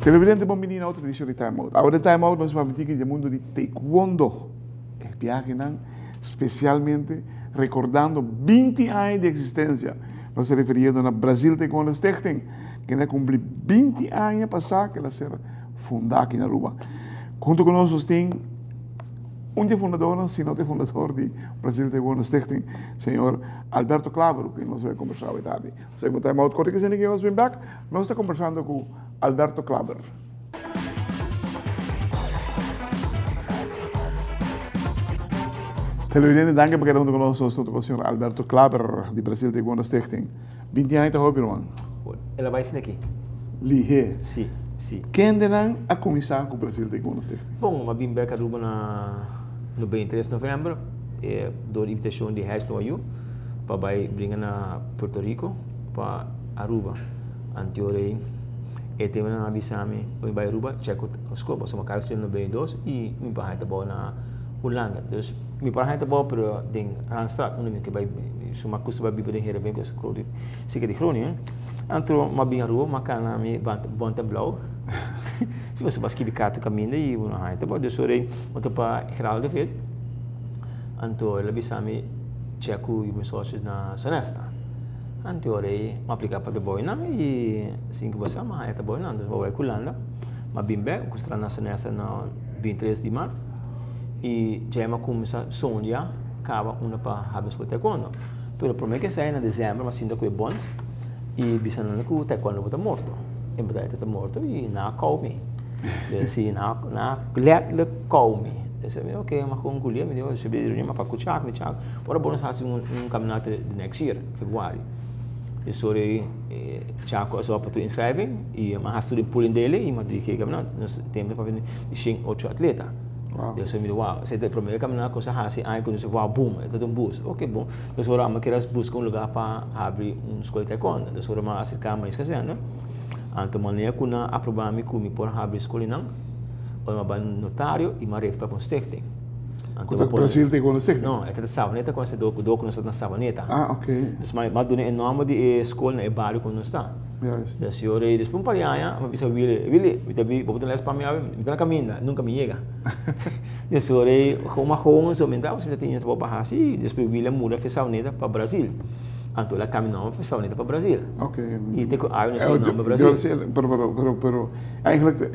Televidente bom menino outra edição de Time Out. Agora Time Out nós vamos falar do mundo de taekwondo. É viagem especialmente recordando 20 anos de existência. Nós se referindo na Brasil Taekwondo Stichting, que vai cumprir 20 anos passar que ela será fundada aqui na Aruba. Junto conosco tem de fundador, se não é fundador de Brasil Taekwondo Stichting, senhor Alberto Clavero, que nós vamos conversar hoje tarde. Segundo Time Out, corre que se ninguém nós vem back, nós estamos conversando com Alberto Clavero. Televidente, danke por quedando conosco, estou com o senhor Alberto Clavero, de Brasil Taekwondo Stichting. 20 anos, está irmão? Ela vai ser daqui? Lihe. Sim, sim. Quem denan a começar com o Brasil Taekwondo Stichting? Bom, eu vim para Aruba no 23 de novembro, dou invitação de High School para brincar na Porto Rico, para Aruba. Anteorei, e tem uma avisame, eu vou Aruba, checo a escola, sou uma cara no 22 e me parei também na Holanda. Dus me parei também para den Randstad, não me que vai, sou uma custa vai biber hier bem com esse crônico, siga de Groningen. Antro uma bem Aruba, uma cana me banta blau. Se você vai escrever carta caminho e uma raia, então eu sou rei, eu para Geraldo Vet. Anto ele avisame, checo os meus sócios na Sonesta. Anteorei, aplicar para o boina e assim que você ama, é boina, então vou Holanda, mas bem bem, custar na Sonesta no 23 de março e já é começa sonhar, acaba uma para habes com taekwondo. Pelo problema que sai na dezembro, mas ainda com o bond e bisando que o taekwondo está morto, em verdade está morto e na come, assim na let come. Eu ok, mas com colher me deu, eu subi uma para cuchar, me chá, para bom fazer campeonato de next year, fevereiro. Eu sou chaco só para inscrever e mas estou de pulling dele e mas que campeonato nós temos para fazer 8 atletas. Eu sou meio uau, se tem primeiro campeonato coisa assim, aí quando você vai boom, é todo bus, ok bom. Eu sou rama que elas buscam um lugar para abrir escola de taekwondo. Eu sou rama acercar mais que assim, né? Então maneira que na aprovar me como por abrir escola não, ou uma notário e uma recta para stichting. O Brasil Taekwondo Stichting? Não, é da Savaneta com esse doco na Savaneta. Ah, ok. Mas do nome de escola é bairro quando está. Da senhora e depois para aí, mas você Willy, me botar lá para mim, me dá caminho, nunca me chega. Da senhora uma roma somente, você tem que para assim, depois Willy muda para Savaneta para Brasil. Então ela caminhou para Savaneta para Brasil. Ok. E tem que aí no nome Brasil. Pero eigenlijk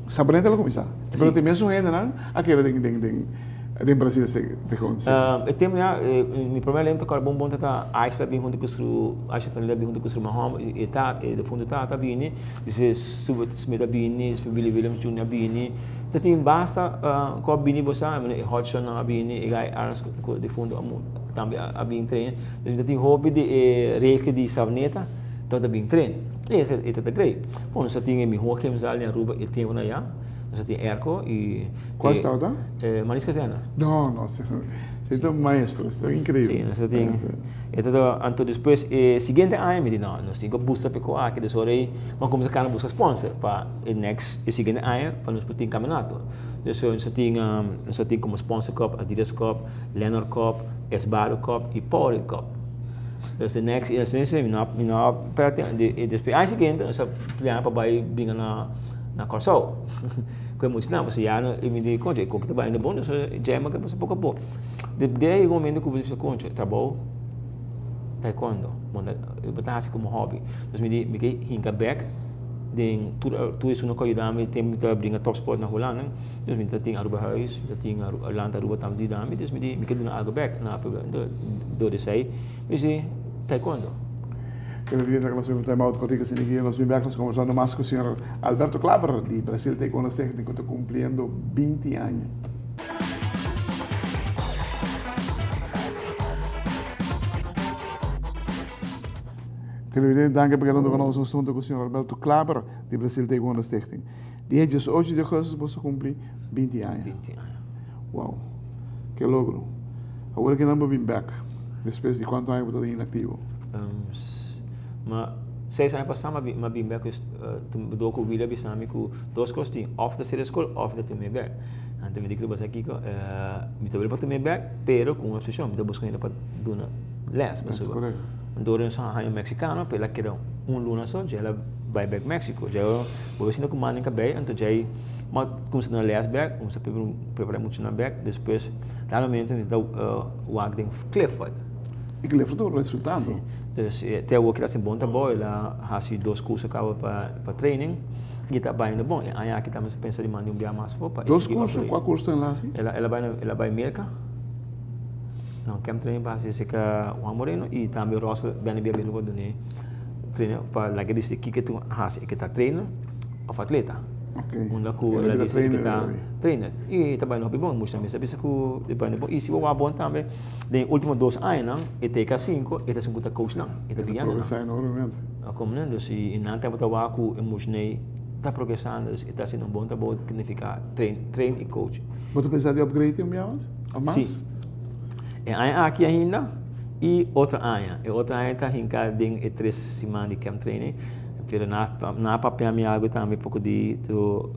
Savaneta ela começar. Pero tem mesmo ainda, não? Aquela de Brasil te conhece. Tem meu primeiro lembro que bom tá Aisha bem junto com o Aisha família bem junto com o Mahom e tá de fundo tá bem dice Subot Smith bem Billy Williams Jr. bem tem basta com bem você Hodgson bem e gai Arns de fundo também bem treino tem hobby de reiki de Savaneta toda bem treino esse é tá great bom só tem me rua que me sale na Aruba e tem uma já você tem Erco e qual está lá? Marisca Zena. Não, você é um maestro, é incrível. Sim, você tem. Então depois seguinte ano me não, nós temos que buscar para aqui de hora mas como se cara busca sponsor para o seguinte ano para nos ter campeonato. Então nós tem como sponsor Cup, Adidas Cup, Leonard Cup, Esbaro Cup e Power Cup. Então next não perto de depois ano seguinte nós plano para vai vir na Corso. Como não, você já não me deu conta, como que vai indo bom, você já é uma coisa pouco a pouco. Daí o momento que você conta, trabalho, taekwondo, eu botar assim como hobby. Então me que hinga back, den tu isso não cuida me tem que brincar top sport na Holanda, então me tem Aruba House, tem Holanda Aruba também dá-me, então me que dá algo back na do sei, me taekwondo. Quero dizer que nós vamos ter uma coisa que significa nós vamos conversando mais com o senhor Alberto Clavero de Brasil Taekwondo Stichting que está cumprindo 20 anos. Quero dizer danke por quedando conosco junto com o senhor Alberto Clavero de Brasil Taekwondo Stichting. Dia 18 de agosto você cumprir 20 anos. 20 anos. Uau, que logro. Agora que não vou vir back, depois de quanto tempo você está inativo? Maar 6 anos passado, mas bem que do que William bisami com 2 coisas tem, of da ser escola, of da também back. Então me digo que aqui que me tô para também back, pero com uma opção, me tô buscando para dona les, mas correto. Dora são raio mexicano, pela que era luna só, já ela vai back México, já vou ver se não comanda em cabelo, então já mas como se não les back, como se preparar muito na back, depois realmente me dá o agden Clifford. E que levou o resultado. Sim. Dus até o que está bom tá bom, ela faz 2 cursos para training e está bem bom. Aí aqui também se pensa de mandar dia mais para 2 cursos, qual curso tem lá assim? Ela vai América. Não, quer treinar para ser que o Moreno e também o Rosa bem no vou donner treino para lá que diz que tu faz que tá treino of atleta. Okay. Ela diz que tá treino e também não é bom, mas também sabe se que depois bom e se o bom também de último 2 anos e tem 5 e tá 5 coach não e tá ganhando. Progressar enormemente. Como não, dus e não tem para o que emocionei tá progressando e tá sendo bom, tá bom significa trein e coach. Você pensa de upgrade ou mais? Sim. E aí aqui ainda e outra área está hinca ding 3 semanas de camp training. Pero na papel minha água também pouco de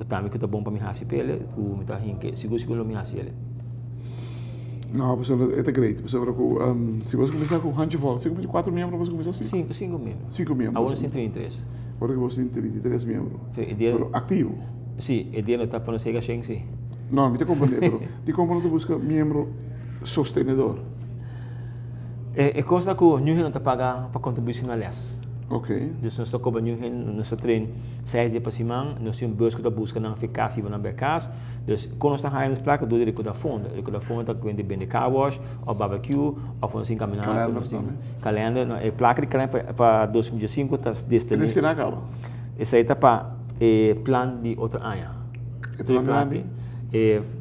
também que tá bom para me raci pele, o me tá hinca seguro me raci ele. Não, pessoal, é great. Pessoal, se você começar com handball, você começa 4 membros, você começa assim? 5 membros. 5 membros. Agora sim 33. Agora que você tem 33 membros. Pero ativo? Sim, e dia não está para não ser assim, sim. Não, me te compreendo, pero de como não busca membro sostenedor. É coisa que o New não está paga para contribuição na les. Ok. Dus nós estamos cobrando nós trein 6 dias para cima, nós temos busca da busca na eficácia na becas. Dus quando nós estamos nas placas do direito da fonte está com bem de car wash, ou barbecue, ou quando se encaminhar, nós temos calendar, é placa de calendar para 2005 está destinado. Esse não acaba. Esse aí está para plan de outra área.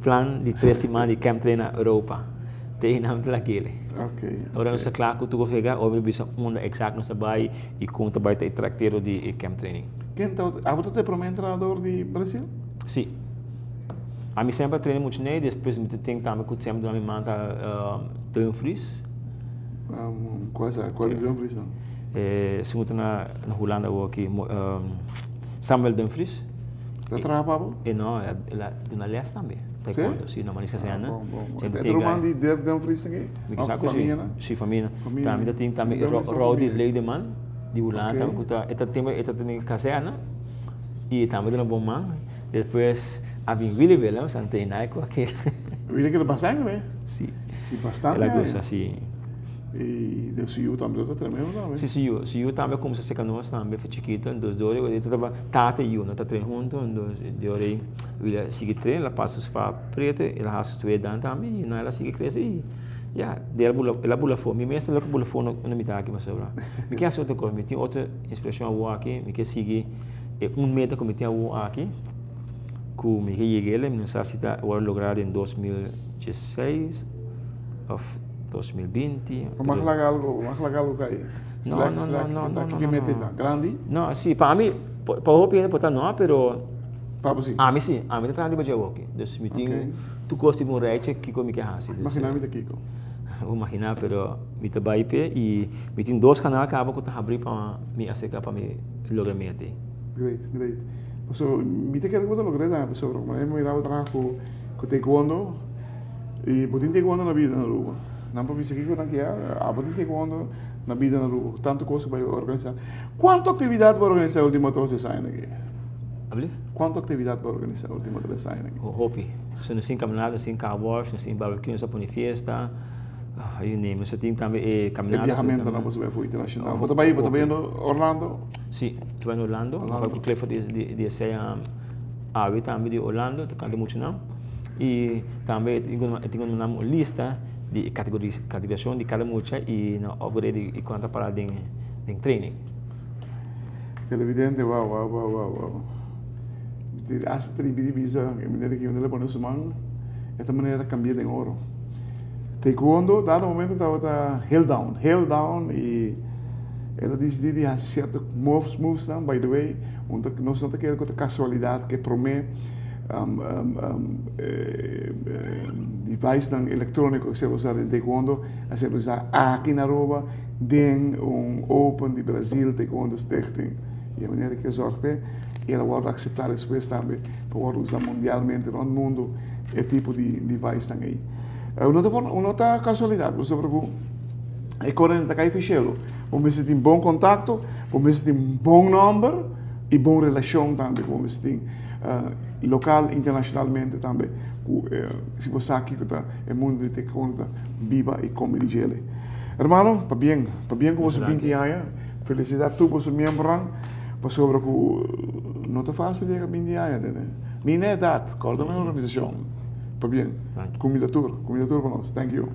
Plan de 3 semanas de camp trein na Europa. Tem nome daquele. Ok. Agora nós está claro que tu consegue, ou bisa onde exato nós vai e conta vai ter tracteiro de camp training. Quem está? Você tem para um treinador de Brasil? Sim. A mim sempre treino muito nele, depois me tem também que sempre na minha manta Dumfries. Qual é o Dumfries não? Se muito na Holanda ou aqui Samuel Dumfries. Está trabalhando? Não, ela na leste também. Taekwondo, sim, na Manisca Sena. É Roman de Dumfries também? Família, né? Sim, família. Também tem também Rowdy Leideman de Holanda, que tem casena e também tem um bom man. Depois havia Willy Willem, Santei Naiko, aquele. Willy que é bastante, né? Sim. Sim, bastante. Ela gosta assim. E deu CIU também, está tremendo também. Sim, CIU também como se canoas também, foi chiquito, dos dois, ele estava tata e eu, não está treinando junto, dos de orei, ele sigue treino, ela passa os fa preto, ela faz tudo dan também, e não ela sigue crescer e já, ela bula fome, mesmo ela bula fome não me dá aqui mas sobra. Me quer outra coisa, me tem outra expressão aqui, me quer seguir meta que me tem aqui, que me quer chegar, me necessita lograr em 2016 ou 2020. Mas largar algo aí. Não. Que mete grande? Não, sim, para mim, para o opinião pode não, pero para você. A mim sim, a mim está trabalhando bem aqui. Dus me tem tu gosta de um reche que como que é assim. Imagina me Kiko. Vou imaginar, pero me tá bem pé e me tem 2 canais que acaba que tá abrir para me acercar para me lograr mete. Great. So, me te quero botar lograr da pessoa, mas eu irá trabalhar com taekwondo e botin taekwondo na vida na rua. Não para isso aqui que eu não quero, botin taekwondo na vida na rua, tanto coisa para organizar. Quanto atividade para organizar a última tosse sai aqui? Quanto atividade para organizar a última tosse sai aqui? Hopi. So, nós temos caminhada, nós temos car wash, nós temos barbecue, nós temos festa. You name, nós temos também caminhada. Viajamento não você vai para internacional. Você vai indo Orlando? Sim, tu vai no Orlando. Vai para o Clifford de Seia Avi também de Orlando, tu canta muito não. E também tenho uma lista de categorização de cada mucha e na upgrade e quanto para de training. Televidente, wow. As televisões, a maneira que eu pone mão, esta maneira cambia de ouro. Taekwondo, dado momento estava held down e ela decidiu de fazer certos moves não, by the way, nós não temos aquela casualidade que promete device eletrônico que se usa em taekwondo, a se usa aqui na Aruba, den Open de Brasil Taekwondo Stichting e a maneira que zorge ela vai aceitar depois também para usar mundialmente no mundo esse tipo de device também. Uma outra casualidade, você pergunta, é que quando está oficial, você tem bom contato, você tem bom número e boa relação também, você tem local internacionalmente também, se você aqui que está no mundo de taekwondo viva e como ele gele. Hermano, para bem como você pinta aí, felicidade tu por seu membro, para sobre que não é fácil de pintar aí, né? Nem é idade, corda na organização, para bem, combinatura para nós, thank you.